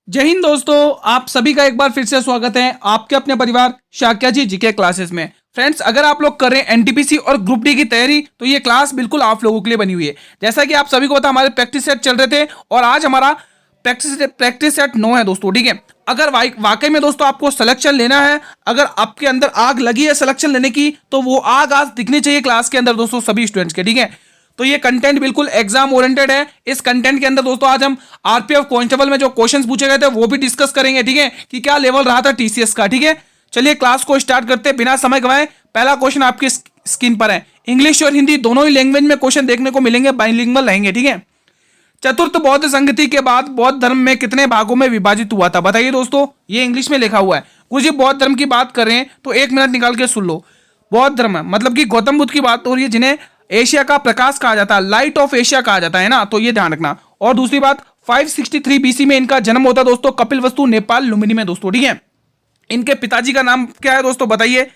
जय हिंद दोस्तों। आप सभी का एक बार फिर से स्वागत है आपके अपने परिवार शाक्या जी जीके क्लासेस में। फ्रेंड्स, अगर आप लोग कर रहे हैं एनटीपीसी और ग्रुप डी की तैयारी तो ये क्लास बिल्कुल आप लोगों के लिए बनी हुई है। जैसा कि आप सभी को पता, हमारे प्रैक्टिस सेट चल रहे थे और आज हमारा प्रैक्टिस सेट 9 है दोस्तों। ठीक है, अगर वाकई में दोस्तों आपको सिलेक्शन लेना है, अगर आपके अंदर आग लगी है सिलेक्शन लेने की, तो वो आग आज दिखनी चाहिए क्लास के अंदर दोस्तों सभी स्टूडेंट्स के। ठीक है, तो ये कंटेंट बिल्कुल एग्जाम ओरिएंटेड है। इस कंटेंट के अंदर दोस्तों आज हम आरपीएफ कांस्टेबल में जो क्वेश्चंस पूछे गए थे वो भी डिस्कस करेंगे। ठीक है, कि क्या लेवल रहा था टीसीएस का। ठीक है, चलिए क्लास को स्टार्ट करते हैं बिना समय गवाए। पहला क्वेश्चन आपकी स्क्रीन पर है। इंग्लिश और हिंदी दोनों ही लैंग्वेज में क्वेश्चन देखने को मिलेंगे, बाइलिंगुअल रहेंगे। ठीक है, चतुर्थ बौद्ध संगति के बाद बौद्ध धर्म में कितने भागों में विभाजित हुआ था? बताइए दोस्तों, ये इंग्लिश में लिखा हुआ है। कुछ ही बौद्ध धर्म की बात कर रहे हैं तो एक मिनट निकाल के सुन लो। बौद्ध धर्म मतलब कि गौतम बुद्ध की बात हो रही है, जिन्हें एशिया का प्रकाश कहा जाता है, लाइट ऑफ एशिया कहा जाता है ना, तो ये ध्यान रखना। और दूसरी बात, 563 बीसी में इनका जन्म होता है दोस्तों, कपिलवस्तु, नेपाल, लुम्बिनी में दोस्तों। ठीक है, इनके पिताजी का नाम क्या है दोस्तों? बताइए,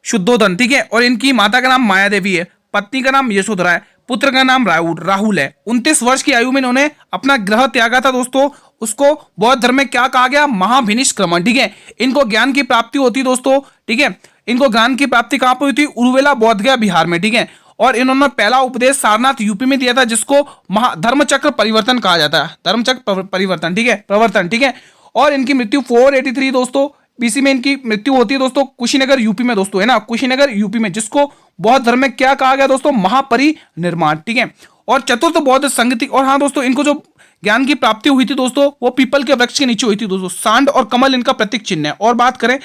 शुद्धोधन। ठीक है, और इनकी माता का नाम माया देवी है, पत्नी का नाम यशोधरा है, पुत्र का नाम राहुल है। 29 वर्ष की आयु में इन्होंने अपना ग्रह त्यागा था दोस्तों। उसको बौद्ध धर्म में क्या कहा गया? महाभिनिष्क्रमण। ठीक है, इनको ज्ञान की प्राप्ति होती दोस्तों। ठीक है, इनको ज्ञान की प्राप्ति कहां पर हुई थी? उर्वेला बौद्ध गया, बिहार में। ठीक है, और इन्होंने पहला उपदेश सारनाथ यूपी में दिया था, जिसको धर्मचक्र परिवर्तन कहा जाता है, धर्मचक्र परिवर्तन। ठीक है, प्रवर्तन। ठीक है, और इनकी मृत्यु 483 दोस्तों बीसी में इनकी मृत्यु होती है दोस्तों, कुशीनगर यूपी में दोस्तों, है ना, कुशीनगर यूपी में, जिसको बौद्ध धर्म में क्या कहा गया दोस्तों? महापरिनिर्वाण। ठीक है, और चतुर्थ बौद्ध संगति, और हाँ दोस्तों, इनको जो ज्ञान की प्राप्ति हुई थी दोस्तों वो पीपल के वृक्ष के नीचे हुई थी दोस्तों। सांड और कमल इनका प्रतीक चिन्ह है। और बात करें,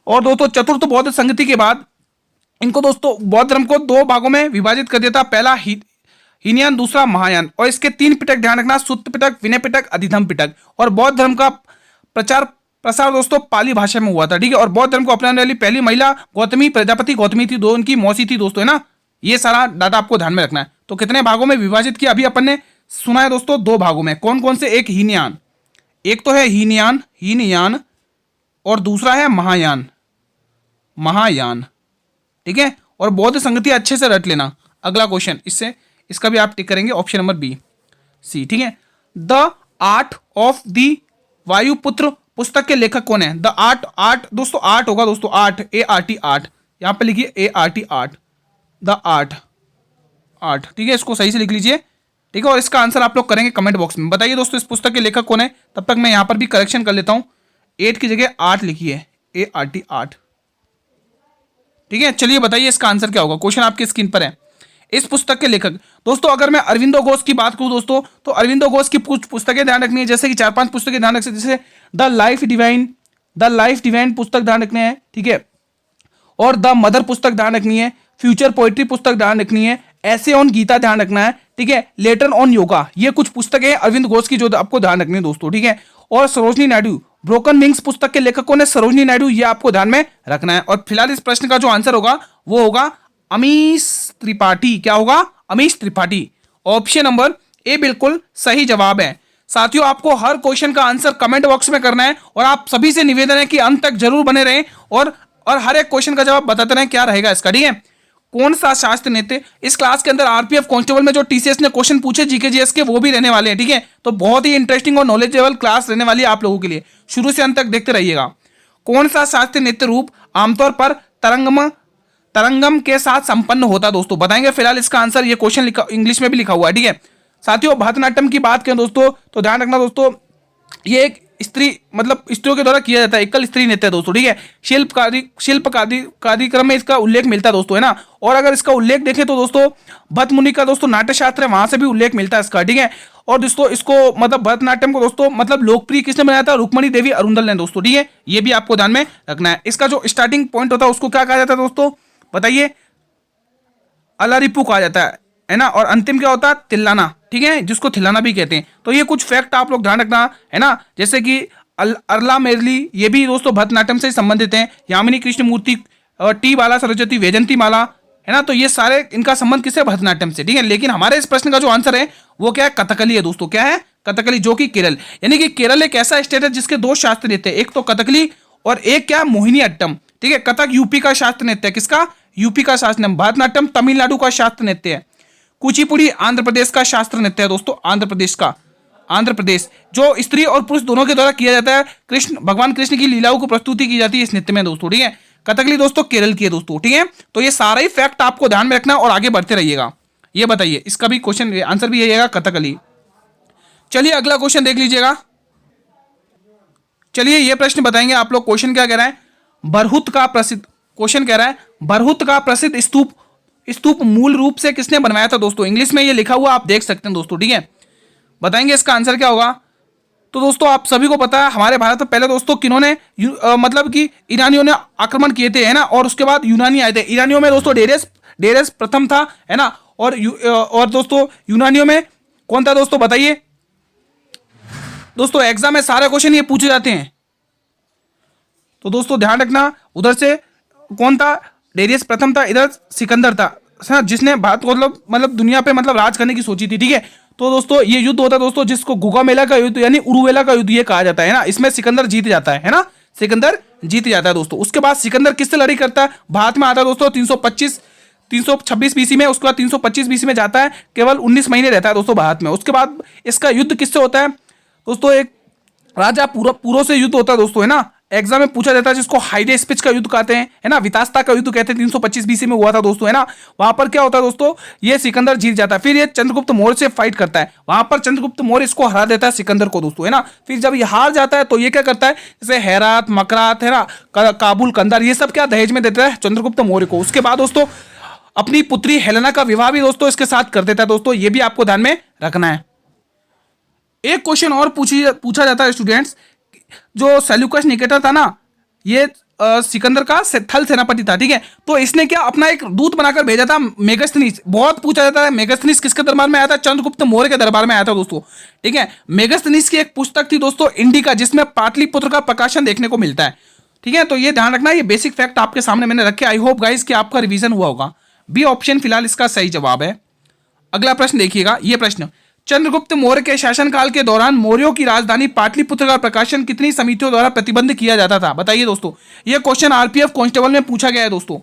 और दोस्तों चतुर्थ बौद्ध संगति के बाद इनको दोस्तों बौद्ध धर्म को दो भागों में विभाजित कर दिया था। पहला हीनयान, दूसरा महायान। और इसके 3 पिटक ध्यान रखना, सुत्त पिटक, विनय पिटक, अधिधम पिटक। और बौद्ध धर्म का प्रसार दोस्तों पाली भाषा में हुआ था। ठीक है, और बौद्ध धर्म को अपनाने वाली पहली महिला गौतमी प्रजापति गौतमी थी, दो उनकी मौसी थी दोस्तों, है ना। ये सारा डाटा आपको ध्यान में रखना है। तो कितने भागों में विभाजित किया? अभी अपन ने सुना है दोस्तों, 2 भागों में। कौन कौन से? एक हीनयान, एक तो है हीनयान, और दूसरा है महायान। ठीक है, और बौद्ध संगति अच्छे से रट लेना। अगला क्वेश्चन इसका भी आप टिक करेंगे, ऑप्शन नंबर बी सी। ठीक है, the art of the Vayuputra पुस्तक के लेखक कौन है? द आर्ट दोस्तों, आर्ट होगा दोस्तों, आर्ट, ART, आर्ट, यहां पे लिखिए ART, आर्ट, द आर्ट। ठीक है, इसको सही से लिख लीजिए। ठीक है, और इसका आंसर आप लोग करेंगे कमेंट बॉक्स में। बताइए दोस्तों, इस पुस्तक के लेखक कौन है? तब तक मैं यहां पर भी करेक्शन कर लेता हूं, 8 की जगह 8 लिखिए, ART, आर्ट। ठीक है, चलिए बताइए इसका आंसर क्या होगा। क्वेश्चन आपकी स्क्रीन पर है। इस पुस्तक के लेखक दोस्तों, अगर मैं अरविंदो घोष की बात करूं दोस्तों, तो अरविंदो घोष की कुछ पुस्तकें ध्यान रखनी है, जैसे कि 4-5 पुस्तकें ध्यान रख सकते, जैसे द लाइफ डिवाइन पुस्तक ध्यान रखने हैं। ठीक है, और द मदर पुस्तक ध्यान रखनी है, फ्यूचर पोइट्री पुस्तक ध्यान रखनी है, ऐसे ऑन गीता ध्यान रखना है। ठीक है, लेटर ऑन योगा, ये कुछ पुस्तकें अरविंद घोष की जो आपको ध्यान रखनी है दोस्तों। ठीक है, और सरोजनी नायडू ब्रोकन विंग्स पुस्तक के लेखक कौन है? सरोजनी नायडू, ये आपको ध्यान में रखना है। और फिलहाल इस प्रश्न का जो आंसर होगा वो होगा अमीश त्रिपाठी। क्या होगा? Amish Tripathi. Option number A बिल्कुल सही जवाब है। साथियों, आपको हर क्वेश्चन का आंसर कमेंट बॉक्स में करना है, और आप सभी से निवेदन है कि अंत तक जरूर बने रहें और हर एक क्वेश्चन का जवाब बताते रहें क्या रहेगा इसका। ठीक है, कौन सा शास्त्र नेत्र? इस क्लास के अंदर आरपीएफ कांस्टेबल में जो टीसीएस ने क्वेश्चन पूछे जीके जीएस के, वो भी रहने वाले हैं। ठीक है, तो बहुत ही इंटरेस्टिंग और नॉलेजेबल क्लास रहने वाली है आप लोगों के लिए, शुरू से अंत तक देखते रहिएगा। कौन सा शास्त्रीय नृत्य रूप आमतौर पर तरंगम के साथ संपन्न होता दोस्तों? बताएंगे फिलहाल इसका आंसर। ये क्वेश्चन इंग्लिश में भी लिखा हुआ है। ठीक है साथियों, भरतनाट्यम की बात करें दोस्तों, तो ध्यान रखना दोस्तों, ये एक स्त्री मतलब स्त्रियों के द्वारा किया जाता है, एकल स्त्री नृत्य है दोस्तों। ठीक है, शिल्प कार्यक्रम में इसका उल्लेख मिलता है दोस्तों, है ना। और अगर इसका उल्लेख देखें तो दोस्तों भट्ट मुनि का दोस्तों नाट्य शास्त्र है, वहां से भी उल्लेख मिलता है इसका। ठीक है, और दोस्तों इसको मतलब भरतनाट्यम को दोस्तों मतलब लोकप्रिय किसने बनाया था? रुक्मणी देवी अरुंदल ने दोस्तों। ठीक है, ये भी आपको ध्यान में रखना है। इसका जो स्टार्टिंग पॉइंट होता है उसको क्या कहा जाता है दोस्तों? बताइए। अलारिपू कहा जाता है ना। और अंतिम क्या होता है? तिल्लाना। ठीक है, जिसको थिलाना भी कहते हैं। तो ये कुछ फैक्ट आप लोग ध्यान रखना, है ना। जैसे कि अरला मेरली, ये भी दोस्तों भरतनाट्यम से संबंधित हैं। यामिनी कृष्ण मूर्ति, टी बाला सरस्वती, वैजंती माला, है ना। तो ये सारे इनका संबंध किससे? भरतनाट्यम से। ठीक है, लेकिन हमारे इस प्रश्न का जो आंसर है वो क्या है? कथकली है दोस्तों। क्या है? कथकली, जो कि केरल, यानी कि केरल एक ऐसा स्टेट है जिसके 2 शास्त्र नृत्य है, एक तो कथकली और एक क्या? मोहिनी अट्टम। ठीक है, कथक यूपी का शास्त्र नृत्य है। किसका? यूपी का शास्त्र नृत्य। भरतनाट्यम तमिलनाडु का शास्त्र नृत्य है। कुचिपुड़ी आंध्र प्रदेश का शास्त्र नृत्य है दोस्तों, आंध्र प्रदेश का। आंध्र प्रदेश। जो स्त्री और पुरुष दोनों के द्वारा किया जाता है, भगवान कृष्ण की लीलाओं को प्रस्तुति की जाती है इस नृत्य में दोस्तों, ठीक है। कथकली दोस्तों केरल की है दोस्तों, ठीक है। तो ये सारा ही फैक्ट आपको ध्यान में रखना और आगे बढ़ते रहिएगा। ये बताइए, इसका भी क्वेश्चन आंसर भी यही कथकली। चलिए अगला क्वेश्चन देख लीजिएगा। चलिए ये प्रश्न बताएंगे आप लोग। क्वेश्चन क्या कह रहा है, बरहुत का प्रसिद्ध, क्वेश्चन कह रहा है बरहुत का प्रसिद्ध स्तूप मूल रूप से किसने बनवाया था दोस्तों। इंग्लिश में ये लिखा हुआ आप देख सकते हैं दोस्तों, ठीक है। बताएंगे इसका आंसर क्या होगा। तो दोस्तों आप सभी को पता है हमारे भारत में पहले दोस्तों किन्होंने मतलब कि ईरानियों ने आक्रमण किए थे, है ना, और उसके बाद यूनानी आए थे। ईरानियों में दोस्तों डेरेस प्रथम था, है ना, और दोस्तों यूनानियों में कौन था दोस्तों, बताइए दोस्तों। एग्जाम में सारे क्वेश्चन ये पूछे जाते हैं, तो दोस्तों ध्यान रखना। उधर से कौन था, डेरियस प्रथम था, इधर सिकंदर था, जिसने भारत को मतलब दुनिया पे मतलब राज करने की सोची थी, ठीक है। तो दोस्तों ये युद्ध होता है दोस्तों जिसको गुगामेला का युद्ध यानी उरुवेला का युद्ध ये कहा जाता है ना। इसमें सिकंदर जीत जाता है ना, सिकंदर जीत जाता है दोस्तों। उसके बाद सिकंदर किससे लड़ाई करता है, भारत में आता है दोस्तों 326 बीसी में। उसके बाद 325 बीसी में जाता है, केवल 19 महीने रहता है दोस्तों भारत में। उसके बाद इसका युद्ध किससे होता है दोस्तों, एक राजा पूरो से युद्ध होता है दोस्तों, है ना। एग्जाम में पूछा जाता है, जिसको हाइडेस्पिच का युद्ध कहते हैं, है ना, वितास्ता का युद्ध कहते हैं, 325 बीसी में हुआ था दोस्तों, है ना। वहां पर क्या होता है दोस्तों, ये सिकंदर जीत जाता है। फिर ये चंद्रगुप्त मौर्य से फाइट करता है, वहां पर चंद्रगुप्त मौर्य इसको हरा देता है सिकंदर को दोस्तों, है ना। फिर जब ये हार जाता है तो ये क्या करता है, जैसे हेरात, मकरात, है ना, काबुल, कंधार, ये सब क्या दहेज में देता है चंद्रगुप्त मौर्य को। उसके बाद दोस्तों अपनी पुत्री हेलेना का विवाह भी दोस्तों इसके साथ कर देता है दोस्तों, ये भी आपको ध्यान में रखना है। एक क्वेश्चन और पूछा जाता है स्टूडेंट्स, जो सेल्यूकस निकेटर था ना, ये सिकंदर का थल सेनापति था, ठीक है। तो इसने क्या अपना एक दूत बनाकर भेजा था, मेगस्थनीस। बहुत पूछा जाता है मेगस्थनीस किसके दरबार में आया था, चंद्रगुप्त मौर्य के दरबार में आया था दोस्तों, ठीक है। मेगस्थनीस की एक पुस्तक थी दोस्तों इंडिका, जिसमें पाटलिपुत्र का प्रकाशन देखने को मिलता है, ठीक है। तो ये ध्यान रखना, ये बेसिक फैक्ट आपके सामने मैंने रखे। आई होप गाइस कि आपका रिवीजन हुआ होगा। बी ऑप्शन फिलहाल इसका सही जवाब है। अगला प्रश्न देखिएगा, ये प्रश्न, चंद्रगुप्त मौर्य के शासनकाल के दौरान मौर्यों की राजधानी पाटलिपुत्र का प्रकाशन कितनी समितियों द्वारा प्रतिबंध किया जाता था, बताइए दोस्तों। यह क्वेश्चन आरपीएफ कांस्टेबल में पूछा गया है दोस्तों,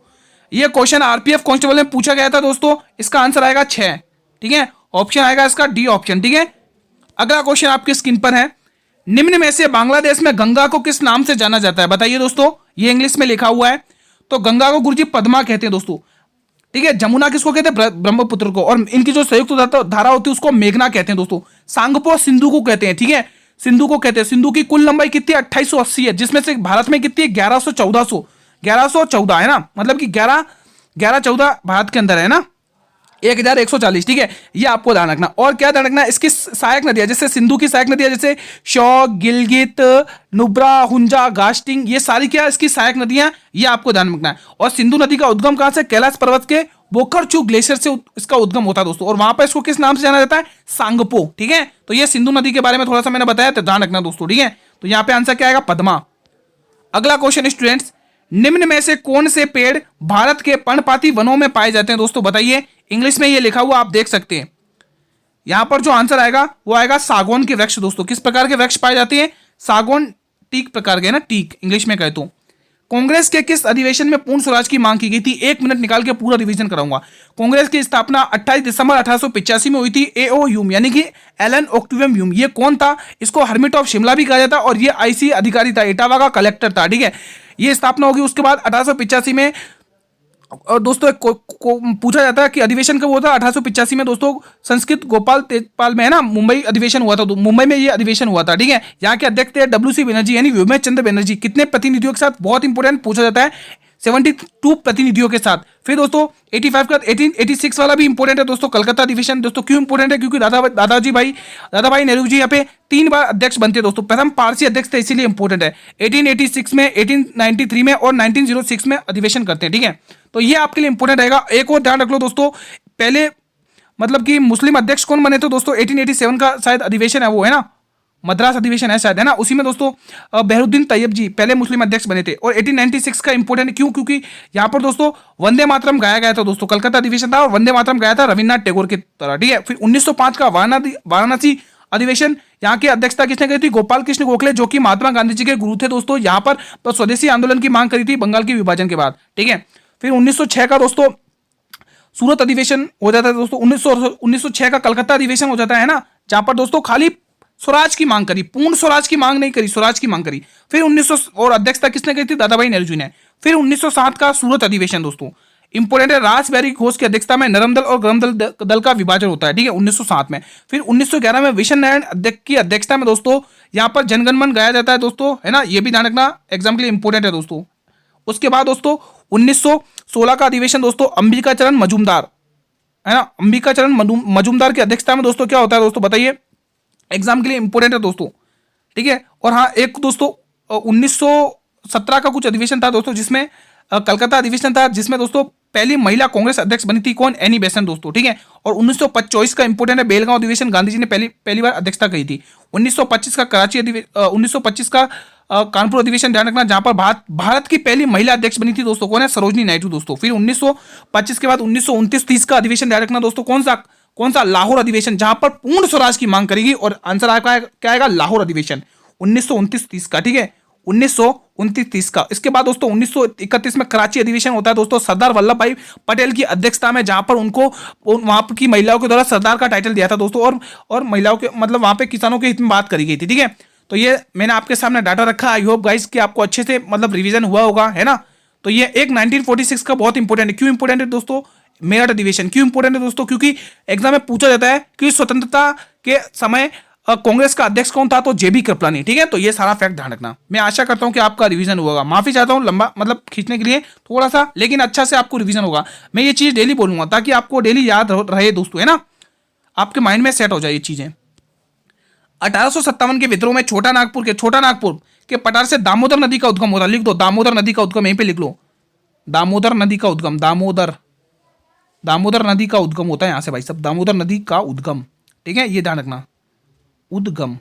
यह क्वेश्चन आरपीएफ कांस्टेबल में पूछा गया था दोस्तों। इसका आंसर आएगा 6, ठीक है। ऑप्शन आएगा इसका डी ऑप्शन, ठीक है। अगला क्वेश्चन आपकी स्क्रीन पर है, निम्न में से बांग्लादेश में गंगा को किस नाम से जाना जाता है, बताइए दोस्तों। ये इंग्लिश में लिखा हुआ है, तो गंगा को गुरुजी पद्मा कहते हैं दोस्तों, ठीक है। जमुना किसको कहते हैं, ब्रह्मपुत्र को, और इनकी जो संयुक्त धारा होती है उसको मेघना कहते हैं दोस्तों। सांगपो सिंधु को कहते हैं, ठीक है, सिंधु को कहते हैं। सिंधु की कुल लंबाई कितनी है, 2880 है, जिसमें से भारत में कितनी है, 1114 है ना, मतलब कि 1114 भारत के अंदर है ना, 1140, ठीक है। ये आपको ध्यान रखना। और क्या ध्यान रखना, इसकी सहायक नदियां, जैसे सिंधु की सहायक नदियां जैसे शौक, गिलगित, नुब्रा, हुंजा, गास्टिंग, ये सारी क्या इसकी सहायक नदियां, ये आपको ध्यान रखना है। और सिंधु नदी का उद्गम कहां से, कैलाश पर्वत के बोकरचू ग्लेशियर से इसका उद्गम होता है दोस्तों। और वहां पर इसको किस नाम से जाना जाता है, सांगपो, ठीक है। तो ये सिंधु नदी के बारे में थोड़ा सा मैंने बताया, तो ध्यान रखना दोस्तों, ठीक है। तो यहाँ पे आंसर क्या आएगा, पद्मा। अगला क्वेश्चन स्टूडेंट्स, निम्न में से कौन से पेड़ भारत के पर्णपाती वनों में पाए जाते हैं दोस्तों, बताइए। इंग्लिश में ये लिखा हुआ आप देख सकते हैं। यहां पर जो आंसर आएगा वो आएगा सागौन के वृक्ष दोस्तों। किस प्रकार के वृक्ष पाए जाते हैं, सागौन टीक प्रकार के, ना, टीक इंग्लिश में कहे तो। कांग्रेस के किस अधिवेशन में पूर्ण स्वराज की मांग की गई थी, 1 मिनट निकाल के पूरा रिवीजन कराऊंगा। कांग्रेस की स्थापना 28 दिसंबर 1885 में हुई थी। एओ ह्यूम यानी कि एलन ऑक्टिवियम ह्यूम, ये कौन था, इसको हर्मिट ऑफ शिमला भी कहा जाता है, और ये आईसी अधिकारी था, इटावा का कलेक्टर था, ठीक है। ये स्थापना होगी। उसके बाद 1885 में और दोस्तों पूछा जाता है कि अधिवेशन कब हुआ था, 1885 में दोस्तों संस्कृत गोपाल तेजपाल में, है ना, मुंबई अधिवेशन हुआ था। तो मुंबई में ये अधिवेशन हुआ था, ठीक है। यहाँ के अध्यक्ष थे डब्ल्यूसी बनर्जी यानी व्योमेश चंद्र बनर्जी। कितने प्रतिनिधियों के साथ, बहुत इंपॉर्टेंट पूछा जाता है, 72 प्रतिनिधियों के साथ। फिर दोस्तों 85 का 1886 वाला भी इंपॉर्टेंट है दोस्तों, कलकत्ता अधिवेशन। दोस्तों क्यों इंपॉर्टेंट है, क्योंकि दादा भाई नेहरू जी यहाँ पे 3 बार अध्यक्ष बनते हैं दोस्तों। प्रथम पारसी अध्यक्ष थे, इसीलिए इंपॉर्टेंट है। 1886 में, 1893 में और 1906 में अधिवेशन करते हैं, ठीक है। तो ये आपके लिए इंपॉर्टेंट रहेगा। एक और ध्यान रख लो दोस्तों, पहले मतलब कि मुस्लिम अध्यक्ष कौन बने थे दोस्तों, 1887 का शायद अधिवेशन है वो, है ना, मद्रास अधिवेशन है शायद, है ना, उसी में दोस्तों बहरुद्दीन तैयब जी पहले मुस्लिम अध्यक्ष बने थे। और 1896 का इंपॉर्टेंट क्यों, क्योंकि यहाँ पर दोस्तों वंदे मातरम गाया गया था दोस्तों। कलकत्ता अधिवेशन था और वंदे मातरम गाया था रविन्द्रनाथ टैगोर की तरह, ठीक है। फिर 1905 का वाराणसी अधिवेशन, यहाँ की अध्यक्षता किसने करी थी, गोपाल कृष्ण गोखले, जो कि महात्मा गांधी जी के गुरु थे दोस्तों। यहाँ पर स्वदेशी आंदोलन की मांग करी थी बंगाल के विभाजन के बाद, ठीक है। फिर 1906 का दोस्तों सूरत अधिवेशन हो जाता है दोस्तों। 1906 का कलकत्ता अधिवेशन हो जाता है ना, जहां पर दोस्तों खाली स्वराज की मांग करी, पूर्ण स्वराज की मांग नहीं करी, स्वराज की मांग करी। फिर 1900 और अध्यक्षता किसने करी थी? दादा भाई नेहरू जी ने। फिर 1907 का सूरत अधिवेशन दोस्तों इंपोर्टेंट है, रासबिहारी घोष की अध्यक्षता में नरम दल और गरम दल का विभाजन होता है, ठीक है, 1907 में। फिर 1911 में विशन नारायण अध्यक्ष की अध्यक्षता में दोस्तों यहाँ पर जनगण मन गाया जाता है दोस्तों, है ना, ये भी ध्यान रखना, एग्जाम के लिए इंपोर्टेंट है दोस्तों। उसके बाद दोस्तों 1916 का अधिवेशन दोस्तों अंबिका चरण मजूमदार, है ना, अंबिका चरण मजूमदार की अध्यक्षता में दोस्तों क्या होता है दोस्तों बताइए, एग्जाम के लिए इंपोर्टेंट है दोस्तों, ठीक है। और हाँ एक दोस्तों 1917 का कुछ अधिवेशन था दोस्तों जिसमें कलकत्ता अधिवेशन था, जिसमें दोस्तों पहली महिला कांग्रेस अध्यक्ष बनी थी, कौन? एनी बेसेंट दोस्तों, ठीक है। और 1925 का इंपोर्टेंट है, बेलगांव अधिवेशन गांधी जी ने पहली बार अध्यक्षता की थी। 1925 का कराची अधिवेशन, 1925 का कानपुर अधिवेशन ध्यान रखना, जहां पर भारत की पहली महिला अध्यक्ष बनी थी दोस्तों, कौन है? सरोजनी नायडू दोस्तों। फिर 1925 के बाद 1929-30 का अधिवेशन ध्यान रखना दोस्तों, कौन सा? लाहौर अधिवेशन, जहां पर पूर्ण स्वराज की मांग करेगी, और आंसर क्या आएगा? लाहौर अधिवेशन 1929-30 का, ठीक है, 1929-30 का। इसके बाद दोस्तों 1931 में कराची अधिवेशन होता है दोस्तों, सरदार वल्लभ भाई पटेल की अध्यक्षता में, जहां पर उनको वहां की महिलाओं के द्वारा सरदार का टाइटल दिया था दोस्तों, और महिलाओं के मतलब वहां पे किसानों के हित में बात करी गई थी, ठीक है। तो ये मैंने आपके सामने डाटा रखा, आई होप गाइस कि आपको अच्छे से मतलब रिवीजन हुआ होगा, है ना। तो ये एक 1946 का बहुत इंपॉर्टेंट है। क्यों इंपॉर्टेंट है दोस्तों? मेरठ अधिवेशन क्यों इंपॉर्टेंट है दोस्तों? क्योंकि एग्जाम में पूछा जाता है कि स्वतंत्रता के समय कांग्रेस का अध्यक्ष कौन था, तो जेबी कृपलानी, ठीक है। तो ये सारा फैक्ट ध्यान रखना। मैं आशा करता हूं कि आपका रिवीजन होगा, माफी चाहता हूं लंबा मतलब खींचने के लिए थोड़ा सा, लेकिन अच्छा से आपको रिवीजन होगा। मैं ये चीज डेली बोलूंगा ताकि आपको डेली याद रहे दोस्तों, है ना, आपके माइंड में सेट हो जाए ये चीजें। 1857 के विद्रोह में छोटा नागपुर के पठार से दामोदर नदी का उद्गम होता है। लिख दो दामोदर नदी का उद्गम, यहीं पे लिख लो, दामोदर नदी का उद्गम, दामोदर नदी का उद्गम होता है यहां से भाई सब, दामोदर नदी का उद्गम, ठीक है, ये ध्यान रखना, उद्गम,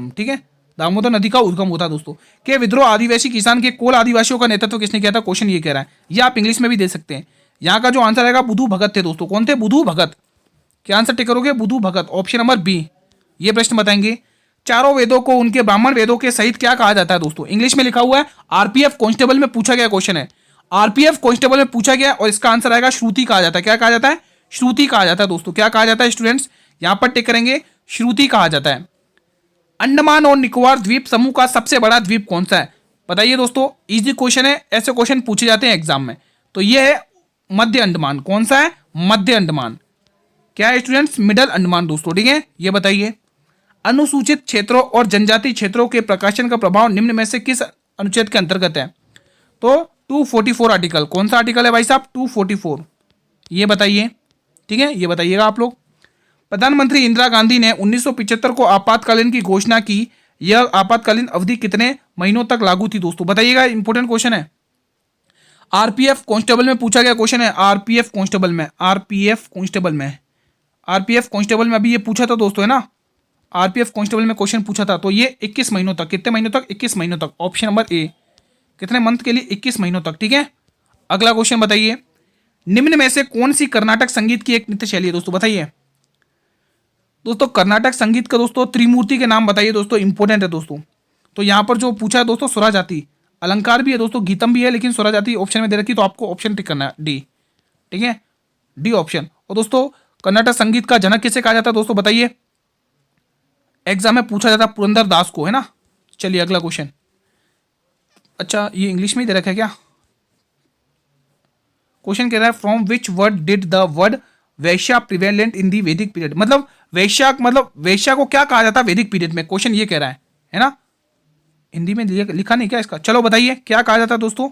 ठीक है, दामोदर नदी का उद्गम होता है दोस्तों। के विद्रोह आदिवासी किसान के कोल आदिवासियों का नेतृत्व किसने किया था? क्वेश्चन ये कह रहा है, ये आप इंग्लिश में भी दे सकते हैं। यहां का जो आंसर आएगा बुधू भगत थे दोस्तों। कौन थे? बुधू भगत। क्या आंसर टिक करोगे? बुधू भगत, ऑप्शन नंबर बी। ये प्रश्न बताएंगे, चारों वेदों को उनके ब्राह्मण वेदों के सहित क्या कहा जाता है दोस्तों? इंग्लिश में लिखा हुआ है, आरपीएफ कांस्टेबल में पूछा गया क्वेश्चन है, आरपीएफ कांस्टेबल में पूछा गया, और इसका आंसर आएगा श्रुति कहा जाता है। क्या कहा जाता है? श्रुति कहा जाता है दोस्तों। क्या कहा जाता है स्टूडेंट्स? यहां पर टिक करेंगे, श्रुति कहा जाता है। अंडमान और निकोबार द्वीप समूह का सबसे बड़ा द्वीप कौन सा है? बताइए दोस्तों, इजी क्वेश्चन है, ऐसे क्वेश्चन पूछे जाते हैं एग्जाम में। तो ये है मध्य अंडमान। कौन सा है? मध्य अंडमान। क्या है स्टूडेंट्स? मिडल अंडमान दोस्तों, ठीक है। ये बताइए, अनुसूचित क्षेत्रों और जनजाति क्षेत्रों के प्रकाशन का प्रभाव निम्न में से किस अनुच्छेद के अंतर्गत है? तो 244 आर्टिकल। कौन सा आर्टिकल है भाई साहब? 244। ये बताइए, ठीक है, ये बताइएगा आप लोग। प्रधानमंत्री इंदिरा गांधी ने 1975 को आपातकालीन की घोषणा की। यह आपातकालीन अवधि कितने महीनों तक लागू थी दोस्तों? बताइएगा, इंपॉर्टेंट क्वेश्चन है। आरपीएफ कांस्टेबल में पूछा गया क्वेश्चन है, आरपीएफ कांस्टेबल में अभी ये पूछा था दोस्तों, है ना, आरपीएफ कांस्टेबल में क्वेश्चन पूछा था। तो ये 21 महीनों तक, कितने महीनों तक? 21 महीनों तक, ऑप्शन नंबर ए। कितने मंथ के लिए? 21 महीनों तक, ठीक है। अगला क्वेश्चन बताइए, निम्न में से कौन सी कर्नाटक संगीत की एक नृत्य शैली है दोस्तों? बताइए दोस्तों, कर्नाटक संगीत का दोस्तों त्रिमूर्ति के नाम बताइए दोस्तों, इंपॉर्टेंट है दोस्तों। तो यहां पर जो पूछा है दोस्तों, स्वराजाति, अलंकार भी है दोस्तों, गीतम भी है, लेकिन स्वराजाति ऑप्शन में दे रखी, तो आपको ऑप्शन टिक करना है, डी, ठीक है, डी ऑप्शन। और दोस्तों कर्नाटक संगीत का जनक किसे कहा जाता है दोस्तों? बताइए, एग्जाम में पूछा जाता पुरंदर दास को, है ना। चलिए अगला क्वेश्चन। अच्छा, ये इंग्लिश में ही दे रखा है क्या? क्वेश्चन कह रहा है, from which word did the word वैश्या प्रिवेलेंट इन दी वैदिक पीरियड? मतलब वैश्या को क्या कहा जाता है वैदिक पीरियड में? क्वेश्चन ये कह रहा है ना। हिंदी में लिखा नहीं क्या इसका? चलो बताइए, क्या कहा जाता है दोस्तों?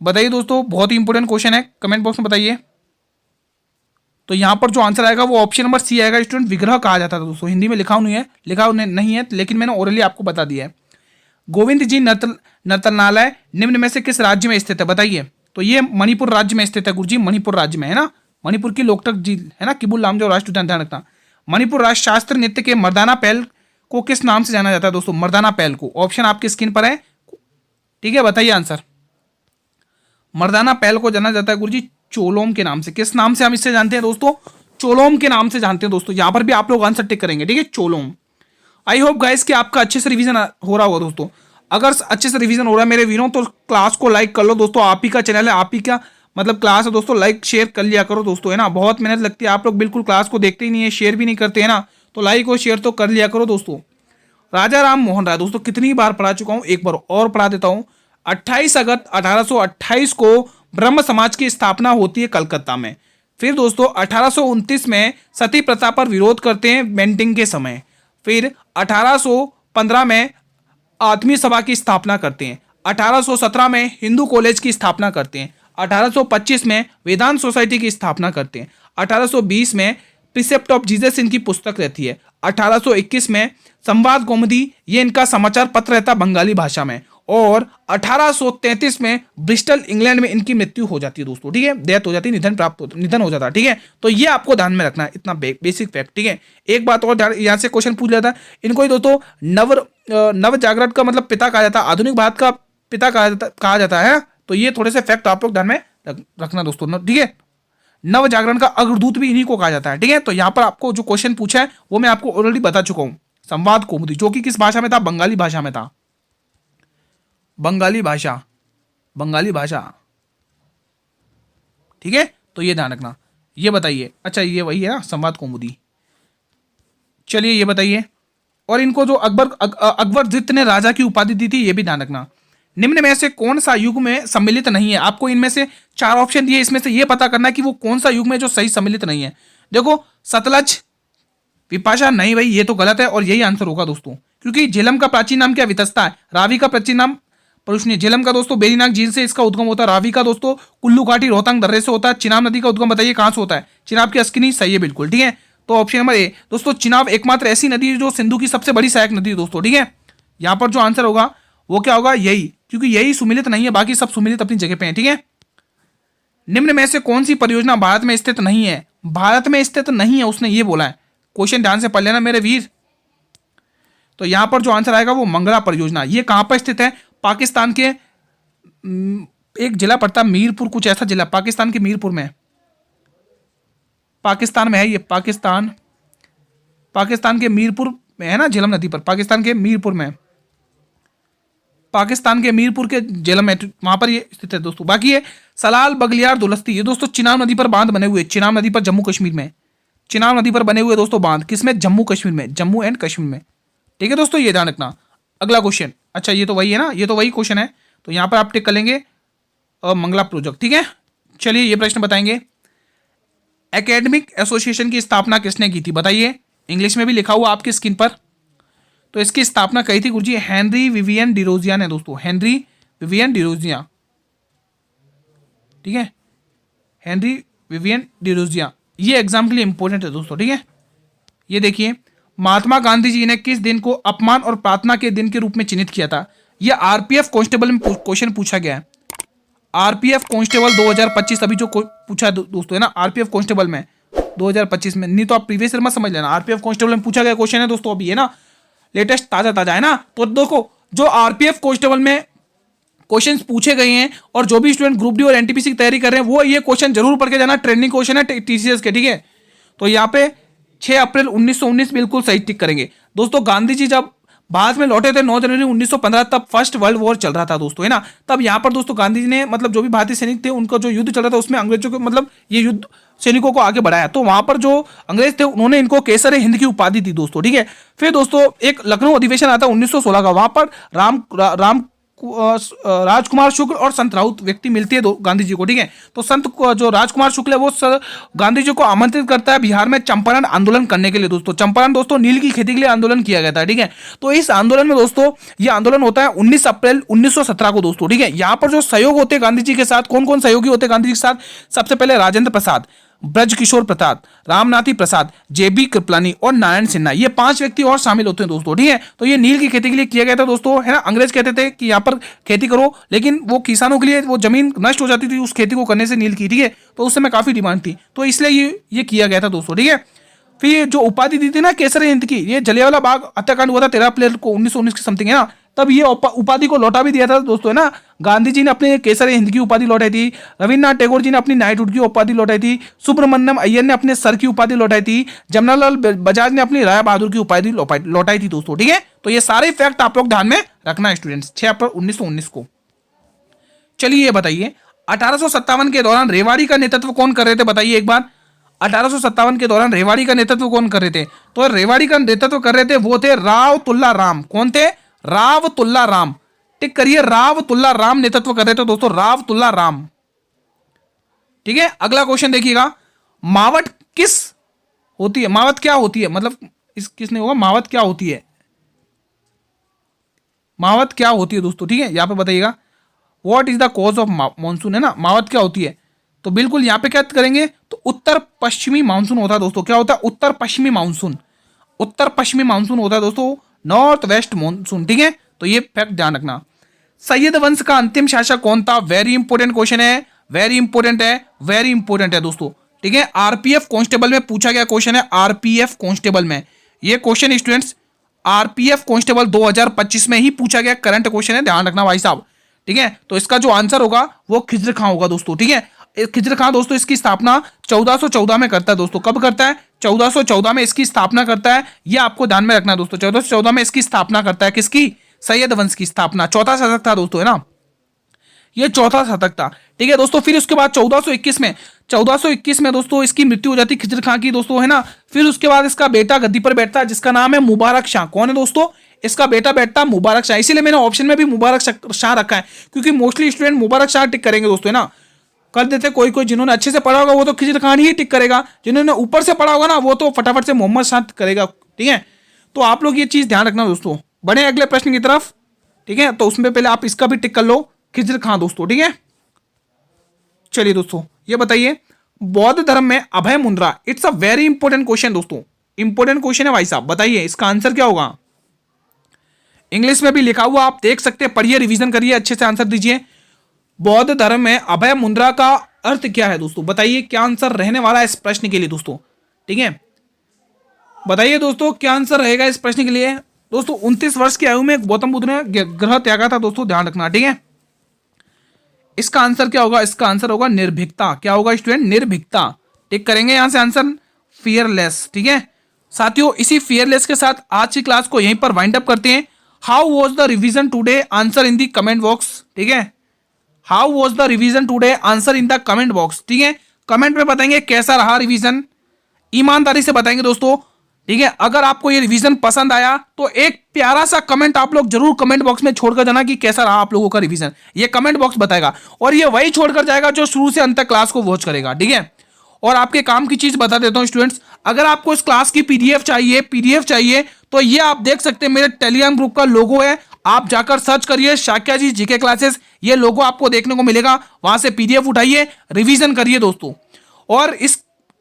बताइए दोस्तों, बहुत ही इंपॉर्टेंट क्वेश्चन है, कमेंट बॉक्स में बताइए। तो यहां पर जो आंसर आएगा वो ऑप्शन नंबर सी आएगा स्टूडेंट, विग्रह कहा जाता था दोस्तों। हिंदी में लिखा नहीं है, लेकिन मैंने ओरली आपको बता दिया है। गोविंद जी नर्तनालय निम्न में से किस राज्य में स्थित है? बताइए। तो ये मणिपुर राज्य में स्थित है गुरुजी, मणिपुर राज्य में, है ना। मणिपुर की लोकटक झील, है ना, किबुल लामजो राष्ट्रीय उद्यान, ध्यान रखना। मणिपुर राष्ट्र शास्त्र नृत्य के मर्दाना पहल को किस नाम से जाना जाता है दोस्तों? मर्दाना पहल को, ऑप्शन आपकी स्क्रीन पर है, ठीक है, बताइए आंसर। मर्दाना पहल को जाना जाता है गुरुजी चोलोम के नाम से। किस नाम से हम इससे जानते हैं दोस्तों? चोलोम के नाम से जानते हैं दोस्तों। यहां पर भी आप लोग आंसर टिक करेंगे, ठीक है, चोलोम। आई होप गाइस कि आपका अच्छे से रिवीजन हो रहा होगा दोस्तों। अगर अच्छे से रिवीजन हो रहा है मेरे वीरों, तो क्लास को लाइक कर लो दोस्तों। आप ही का चैनल है, आप ही का मतलब क्लास है दोस्तों, लाइक शेयर कर लिया करो दोस्तों, है ना। बहुत मेहनत लगती है, आप लोग बिल्कुल क्लास को देखते ही नहीं है, शेयर भी नहीं करते, है ना। तो लाइक और शेयर तो कर लिया करो दोस्तों। राजा राम मोहन राय दोस्तों कितनी बार पढ़ा चुका हूं, एक बार और पढ़ा देता हूं। 28 अगस्त 1828 को ब्रह्म समाज की स्थापना होती है कलकत्ता में। फिर दोस्तों 1829 में सती प्रथा पर विरोध करते हैं बेंटिंग के समय। फिर 1815 में आत्मीय सभा की स्थापना करते हैं। 1817 में हिंदू कॉलेज की स्थापना करते हैं। 1825 में वेदांत सोसाइटी की स्थापना करते हैं। 1820 में प्रिसेप्ट ऑफ जीसस इनकी पुस्तक रहती है। 1821 में संवाद कौमुदी, ये इनका समाचार पत्र रहता बंगाली भाषा में। और 1833 में ब्रिस्टल इंग्लैंड में इनकी मृत्यु हो जाती है दोस्तों, ठीक है, डेथ हो जाती है, निधन हो जाता है, ठीक है। तो ये आपको ध्यान में रखना है, इतना बेसिक फैक्ट, ठीक है। एक बात और यहाँ से क्वेश्चन पूछ लेता है, इनको ही दोस्तों नव जागरण का मतलब पिता कहा जाता है, आधुनिक भारत का पिता कहा जाता है। तो ये थोड़े से फैक्ट आप लोग ध्यान में रखना दोस्तों, ठीक है। नव जागरण का अग्रदूत भी इन्हीं को कहा जाता है, ठीक है। तो यहाँ पर आपको जो क्वेश्चन पूछा है वो मैं आपको ऑलरेडी बता चुका हूं। संवाद कौमुदी जो कि किस भाषा में था, बंगाली भाषा में था, बंगाली भाषा, ठीक है। तो ये ध्यान रखना। ये बताइए, अच्छा ये वही है ना संवाद कौमुदी। चलिए ये बताइए, और इनको जो अकबरजित ने राजा की उपाधि दी थी, ये भी ध्यान रखना। निम्न में से कौन सा युग में सम्मिलित नहीं है? आपको इनमें से 4 ऑप्शन दिए, इसमें से ये पता करना कि वो कौन सा युग में जो सही सम्मिलित नहीं है। देखो सतलज, विपाशा, नहीं भाई ये तो गलत है और यही आंसर होगा दोस्तों, क्योंकि झेलम का प्राचीन नाम क्या वितस्ता है, रावी का प्राचीन नाम परुष्णी। झेलम का दोस्तों बेरीनाग झील से इसका उद्गम होता है, रावी का दोस्तों कुल्लू घाटी रोहतांग दर्रे से होता है, चिनाब नदी का उद्गम बताइए कहां से होता है, चिनाब की अस्किनी, सही है बिल्कुल, ठीक है। तो ऑप्शन नंबर ए दोस्तों, चिनाब एकमात्र ऐसी नदी है जो सिंधु की सबसे बड़ी सहायक नदी है दोस्तों, ठीक है। यहां पर जो आंसर होगा वो क्या होगा, यही, क्योंकि यही सुमिलित नहीं है, बाकी सब सुमिलित अपनी जगह पे हैं, ठीक है। निम्न में से कौन सी परियोजना भारत में स्थित नहीं है? भारत में स्थित नहीं है उसने ये बोला है, क्वेश्चन ध्यान से पढ़ लेना मेरे वीर। तो यहां पर जो आंसर आएगा वो मंगला परियोजना। ये कहां पर स्थित है? पाकिस्तान के एक जिला पड़ता है मीरपुर, कुछ ऐसा जिला पाकिस्तान के मीरपुर में, पाकिस्तान में है ये, पाकिस्तान के मीरपुर में है ना, झेलम नदी पर, पाकिस्तान के मीरपुर में, पाकिस्तान के मीरपुर के झेलम में, वहां पर ये स्थित है दोस्तों। बाकी ये सलाल बगलियार दुलस्ती, ये दोस्तों चिनाब नदी पर बांध बने हुए, चिनाब नदी पर जम्मू कश्मीर में, चिनाब नदी पर बने हुए दोस्तों बांध, किसमें? जम्मू कश्मीर में, जम्मू एंड कश्मीर में, ठीक है दोस्तों, ये ध्यान रखना। अगला क्वेश्चन, अच्छा ये तो वही है ना, ये तो वही क्वेश्चन है, तो यहां पर आप टिक कर लेंगे मंगला प्रोजेक्ट, ठीक है। चलिए ये प्रश्न बताएंगे, एकेडमिक एसोसिएशन की स्थापना किसने की थी बताइए, इंग्लिश में भी लिखा हुआ आपकी स्क्रीन पर। तो इसकी स्थापना कही थी गुरुजी, हेनरी विवियन डिरोजिया ने दोस्तों, हेनरी विवियन डिरोजिया, ठीक है, हेनरी विवियन डिरोजिया। ये एग्जाम के लिए इंपॉर्टेंट है दोस्तों, ठीक है। ये देखिए, महात्मा गांधी जी ने किस दिन को अपमान और प्रार्थना के दिन के रूप में चिन्हित किया था? यह आरपीएफ कांस्टेबल में क्वेश्चन पूछा गया है, आरपीएफ कांस्टेबल 2025 अभी जो पूछा दोस्तों है ना, आरपीएफ कांस्टेबल में 2025 में, नहीं तो आप प्रीवियस ईयर में समझ लेना, आरपीएफ कांस्टेबल में पूछा गया क्वेश्चन है दोस्तों, अभी है ना, लेटेस्ट ताजा है ना। तो देखो जो आरपीएफ कांस्टेबल में क्वेश्चंस पूछे गए हैं और जो भी स्टूडेंट ग्रुप डी और एनटीपीसी की तैयारी कर रहे हैं वो ये क्वेश्चन जरूर पढ़ के जाना, ट्रेंडिंग क्वेश्चन है टीसीएस के, ठीक है। तो यहाँ पे 6 अप्रैल 1919 बिल्कुल सही टिक करेंगे दोस्तों। गांधी जी जब भारत में लौटे थे 9 जनवरी 1915, तब फर्स्ट वर्ल्ड वॉर चल रहा था दोस्तों, है ना। तब यहाँ पर दोस्तों गांधी जी ने मतलब जो भी भारतीय सैनिक थे उनका जो युद्ध चल रहा था उसमें अंग्रेजों को मतलब ये युद्ध सैनिकों को आगे बढ़ाया, तो वहां पर जो अंग्रेज थे उन्होंने इनको केसर हिंद की उपाधि दी दोस्तों, ठीक है। फिर दोस्तों एक लखनऊ अधिवेशन आता है 1916 का, वहां पर राजकुमार शुक्ल और संत राउत व्यक्ति मिलती है गांधी जी को, ठीक है। तो जो राजकुमार शुक्ल है वो गांधी जी को आमंत्रित करता है बिहार में चंपारण आंदोलन करने के लिए दोस्तों। चंपारण दोस्तों नील की खेती के लिए आंदोलन किया गया था, ठीक है। तो इस आंदोलन में दोस्तों ये आंदोलन होता है 19 अप्रैल 1917 को दोस्तों, ठीक है। यहाँ पर जो सहयोग होते हैं गांधी जी के साथ, कौन कौन सहयोगी होते हैं गांधी जी के साथ? सबसे पहले राजेंद्र प्रसाद, ब्रज किशोर प्रसाद, रामनाथी प्रसाद, जेबी कृपलानी और नारायण सिन्हा, ये 5 व्यक्ति और शामिल होते हैं दोस्तों, ठीक है। तो ये नील की खेती के लिए किया गया था दोस्तों, है ना। अंग्रेज कहते थे कि यहाँ पर खेती करो, लेकिन वो किसानों के लिए वो जमीन नष्ट हो जाती थी उस खेती को करने से नील की, ठीक है। तो उस समय काफी डिमांड थी, तो इसलिए ये किया गया था दोस्तों, ठीक है। फिर जो उपाधि दी थी ना केसर हिंद की, ये जलियांवाला बाग हत्याकांड हुआ था 13 अप्रैल को 1919 के समथिंग, है ना, तब ये उपाधि को लौटा भी दिया था दोस्तों, है ना। गांधी जी ने अपने केसर हिंद की उपाधि लौटाई थी, रविन्द्रनाथ टैगोर जी ने अपनी नाइटहुड की उपाधि लौटाई थी, सुब्रमण्यम अय्यर ने अपने सर की उपाधि लौटाई थी, जमनालाल बजाज ने अपनी राय बहादुर की उपाधि लौटाई थी दोस्तों, ठीक है। तो ये सारे फैक्ट आप लोग ध्यान में रखना है स्टूडेंट्स, 6 अप्रैल 1919 को। चलिए ये बताइए, 1857 के दौरान रेवाड़ी का नेतृत्व कौन कर रहे थे, बताइए एक बार। 1857 के दौरान रेवाड़ी का नेतृत्व कौन कर रहे थे? तो रेवाड़ी का नेतृत्व कर रहे थे वो थे राव तुल्ला राम। कौन थे? राव तुल्ला राम। टिक करिए, राव तुल्ला राम नेतृत्व कर रहे थे दोस्तों, राव तुल्ला राम। ठीक है, अगला क्वेश्चन देखिएगा, मावट किस होती है? मावट क्या होती है, मतलब इस किसने होगा, मावट क्या होती है? मावट क्या होती है दोस्तों? ठीक है, यहां पे बताइएगा, what is the cause of monsoon, है ना, मावट क्या होती है? तो बिल्कुल यहां पे क्या करेंगे, तो उत्तर पश्चिमी मानसून होता है दोस्तों। क्या होता है? उत्तर पश्चिमी मानसून। उत्तर पश्चिमी मानसून होता है दोस्तों, नॉर्थ वेस्ट मानसून। ठीक है, तो ये फैक्ट ध्यान रखना। सैयद वंश का अंतिम शासक कौन था? वेरी इंपॉर्टेंट क्वेश्चन है, वेरी इंपॉर्टेंट है, वेरी इंपॉर्टेंट है दोस्तों। ठीक है, आरपीएफ कांस्टेबल में पूछा गया क्वेश्चन है, आरपीएफ कांस्टेबल में। ये क्वेश्चन स्टूडेंट्स आरपीएफ कांस्टेबल 2025 में ही पूछा गया करंट क्वेश्चन है, ध्यान रखना भाई साहब। ठीक है, तो इसका जो आंसर होगा वो खिज्र खां होगा दोस्तों। ठीक है, खिज्र खां दोस्तों इसकी स्थापना 1414 में करता है दोस्तों। कब करता है? 1414 में इसकी स्थापना करता है, ये आपको ध्यान में रखना दोस्तों। 1414 में इसकी स्थापना करता है, किसकी? सैयद वंश की स्थापना। चौथा शासक था दोस्तों, है ना, ये चौथा शतक था। ठीक है दोस्तों, फिर उसके बाद 1421 में दोस्तों इसकी मृत्यु हो जाती है खिज्र खां की दोस्तों, है ना। फिर उसके बाद इसका बेटा गद्दी पर बैठता है जिसका नाम है मुबारक शाह। कौन है दोस्तों? इसका बेटा बैठता है मुबारक शाह। इसीलिए मैंने ऑप्शन में भी मुबारक शाह रखा है, क्योंकि मोस्टली स्टूडेंट मुबारक शाह टिक करेंगे दोस्तों, है ना। कर देते कोई कोई जिन्होंने अच्छे से पढ़ा होगा वो तो खिज्र खान ही टिक करेगा, जिन्होंने ऊपर से पढ़ा होगा ना वो तो फटाफट से मोहम्मद शाह करेगा। ठीक है, तो आप लोग ये चीज ध्यान रखना दोस्तों। बढ़े अगले प्रश्न की तरफ। ठीक है, तो उसमें पहले आप इसका भी टिक कर लो, खिज्र खां दोस्तों। ठीक है, चलिए दोस्तों ये बताइए, बौद्ध धर्म में अभय मुद्रा, it's a very important question दोस्तों, इंपॉर्टेंट क्वेश्चन है भाई साहब। बताइए इसका आंसर क्या होगा? इंग्लिश में भी लिखा हुआ आप देख सकते हैं, पढ़िए, रिवीजन करिए, अच्छे से आंसर दीजिए। बौद्ध धर्म में अभय मुद्रा का अर्थ क्या है दोस्तों? बताइए क्या आंसर रहने वाला है इस प्रश्न के लिए दोस्तों। ठीक है, बताइए दोस्तों क्या आंसर रहेगा इस प्रश्न के लिए दोस्तों। 29 वर्ष की आयु में गौतम बुद्ध ने ग्रह त्यागा था दोस्तों, ध्यान रखना। ठीक है, इसका आंसर क्या होगा? इसका आंसर होगा निर्भीकता। क्या होगा स्टूडेंट? निर्भीकता। टिक करेंगे यहां से आंसर, फियरलेस। ठीक है साथियों, इसी फियरलेस के साथ आज की क्लास को यहीं पर वाइंड अप करते हैं। How was the revision today? Answer in the comment box. ठीक है, how was the revision today? Answer in the comment box. ठीक है, कमेंट में बताएंगे कैसा रहा रिवीजन, ईमानदारी से बताएंगे दोस्तों। ठीक है, अगर आपको ये रिवीजन पसंद आया तो एक प्यारा सा कमेंट आप लोग जरूर कमेंट बॉक्स में छोड़कर जाना कि कैसा रहा आप लोगों का रिवीजन। ये कमेंट बॉक्स बताएगा, और ये वही छोड़कर जाएगा जो शुरू से अंत तक क्लास को वॉच करेगा। ठीक है, और आपके काम की चीज बता देता हूं स्टूडेंट्स, अगर आपको इस क्लास की पीडीएफ चाहिए तो ये आप देख सकते हैं, मेरे टेलीग्राम ग्रुप का लोगो है, आप जाकर सर्च करिए शाक्या जी जीके क्लासेस, ये लोगो आपको देखने को मिलेगा। वहां से पीडीएफ उठाइए, रिवीजन करिए दोस्तों। और इस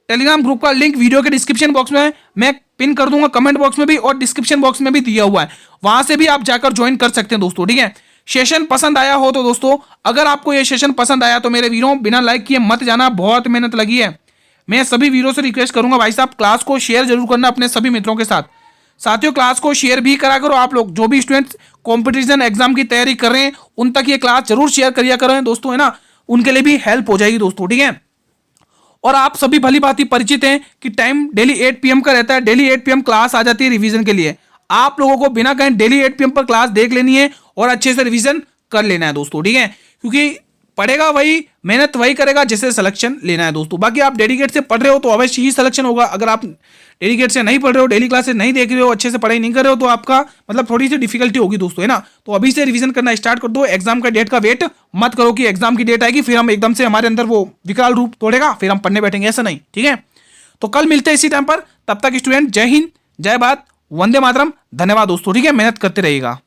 टेलीग्राम ग्रुप का लिंक वीडियो के डिस्क्रिप्शन बॉक्स में मैं पिन कर दूंगा, कमेंट बॉक्स में भी और डिस्क्रिप्शन बॉक्स में भी दिया हुआ है, वहां से भी आप जाकर ज्वाइन कर सकते हैं दोस्तों। ठीक है, सेशन पसंद आया हो तो दोस्तों, अगर आपको ये सेशन पसंद आया तो मेरे वीरों बिना लाइक किए मत जाना, बहुत मेहनत लगी है। मैं सभी वीरों से रिक्वेस्ट करूंगा भाई साहब, क्लास को शेयर जरूर करना अपने सभी मित्रों के साथ। साथियों क्लास को शेयर भी करा करो, आप लोग जो भी स्टूडेंट्स कॉम्पिटिशन एग्जाम की तैयारी कर रहे हैं उन तक ये क्लास जरूर शेयर करिए करें दोस्तों, है ना, उनके लिए भी हेल्प हो जाएगी दोस्तों। ठीक है, और आप सभी भली भांति परिचित हैं कि टाइम डेली 8 PM का रहता है, डेली 8 PM क्लास आ जाती है रिवीजन के लिए। आप लोगों को बिना कहीं डेली 8 PM पर क्लास देख लेनी है और अच्छे से रिवीजन कर लेना है दोस्तों। ठीक है, क्योंकि पढ़ेगा वही, मेहनत वही करेगा जैसे सिलेक्शन लेना है दोस्तों। बाकी आप डेडिकेट से पढ़ रहे हो तो अवश्य ही सिलेक्शन होगा। अगर आप डेडिकेट से नहीं पढ़ रहे हो, डेली क्लासेस नहीं देख रहे हो, अच्छे से पढ़ाई नहीं कर रहे हो, तो आपका मतलब थोड़ी सी डिफिकल्टी होगी दोस्तों, है ना। तो अभी से रिवीजन करना स्टार्ट कर दो, एग्जाम का डेट का वेट मत करो कि एग्जाम की डेट आएगी फिर हम एकदम से हमारे अंदर वो विकराल रूप तोड़ेगा फिर हम पढ़ने बैठेंगे, ऐसा नहीं। ठीक है, तो कल मिलते हैं इसी टाइम पर, तब तक स्टूडेंट जय हिंद, जय भारत, वंदे मातरम, धन्यवाद दोस्तों। ठीक है, मेहनत करते रहिएगा।